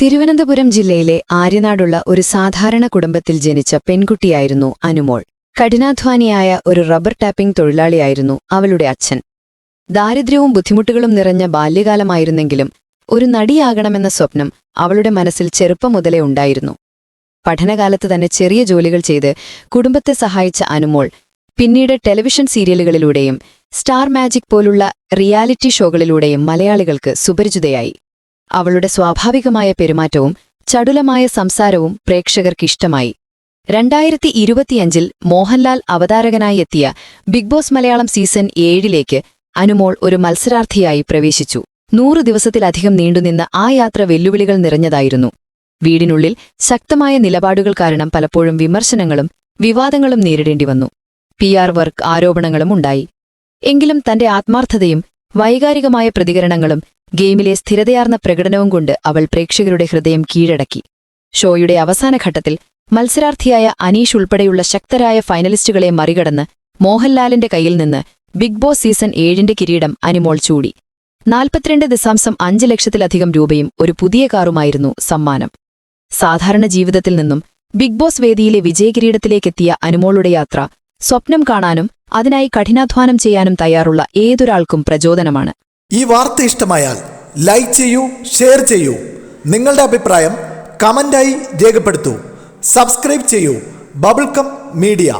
തിരുവനന്തപുരം ജില്ലയിലെ ആര്യനാടുള്ള ഒരു സാധാരണ കുടുംബത്തിൽ ജനിച്ച പെൺകുട്ടിയായിരുന്നു അനുമോൾ. കഠിനാധ്വാനിയായ ഒരു റബ്ബർ ടാപ്പിംഗ് തൊഴിലാളിയായിരുന്നു അവളുടെ അച്ഛൻ. ദാരിദ്ര്യവും ബുദ്ധിമുട്ടുകളും നിറഞ്ഞ ബാല്യകാലമായിരുന്നെങ്കിലും ഒരു നടിയാകണമെന്ന സ്വപ്നം അവളുടെ മനസ്സിൽ ചെറുപ്പം മുതലേ ഉണ്ടായിരുന്നു. പഠനകാലത്ത് തന്നെ ചെറിയ ജോലികൾ ചെയ്ത് കുടുംബത്തെ സഹായിച്ച അനുമോൾ പിന്നീട് ടെലിവിഷൻ സീരിയലുകളിലൂടെയും സ്റ്റാർ മാജിക് പോലുള്ള റിയാലിറ്റി ഷോകളിലൂടെയും മലയാളികൾക്ക് സുപരിചിതയായി. അവളുടെ സ്വാഭാവികമായ പെരുമാറ്റവും ചടുലമായ സംസാരവും പ്രേക്ഷകർക്കിഷ്ടമായി. 2025 മോഹൻലാൽ അവതാരകനായി എത്തിയ Bigg Boss Malayalam season 7 Anumol ഒരു മത്സരാർത്ഥിയായി പ്രവേശിച്ചു. 100 ദിവസത്തിലധികം നീണ്ടുനിന്ന ആ യാത്ര വെല്ലുവിളികൾ നിറഞ്ഞതായിരുന്നു. വീടിനുള്ളിൽ ശക്തമായ നിലപാടുകൾ കാരണം പലപ്പോഴും വിമർശനങ്ങളും വിവാദങ്ങളും നേരിടേണ്ടി വന്നു. PR വർക്ക് ആരോപണങ്ങളും ഉണ്ടായി. എങ്കിലും തന്റെ ആത്മാർത്ഥതയും വൈകാരികമായ പ്രതികരണങ്ങളും ഗെയിമിലെ സ്ഥിരതയാർന്ന പ്രകടനവും കൊണ്ട് അവൾ പ്രേക്ഷകരുടെ ഹൃദയം കീഴടക്കി. ഷോയുടെ അവസാന ഘട്ടത്തിൽ മത്സരാർത്ഥിയായ അനീഷ് ഉൾപ്പെടെയുള്ള ശക്തരായ ഫൈനലിസ്റ്റുകളെ മറികടന്ന് മോഹൻലാലിന്റെ കയ്യിൽ നിന്ന് ബിഗ് ബോസ് സീസൺ 7 കിരീടം അനുമോൾ ചൂടി. 42.5 ലക്ഷത്തിലധികം രൂപയും ഒരു പുതിയ കാറുമായിരുന്നു സമ്മാനം. സാധാരണ ജീവിതത്തിൽ നിന്നും ബിഗ് ബോസ് വേദിയിലെ വിജയകിരീടത്തിലേക്കെത്തിയ അനുമോളുടെ യാത്ര സ്വപ്നം കാണാനും അതിനായി കഠിനാധ്വാനം ചെയ്യാനും തയ്യാറുള്ള ഏതൊരാൾക്കും പ്രചോദനമാണ്. ഈ വാർത്ത ഇഷ്ടമായാൽ ലൈക്ക് ചെയ്യൂ, ഷെയർ ചെയ്യൂ. നിങ്ങളുടെ അഭിപ്രായം കമന്റായി രേഖപ്പെടുത്തൂ. സബ്സ്ക്രൈബ് ചെയ്യൂ ബബിൾകം മീഡിയ.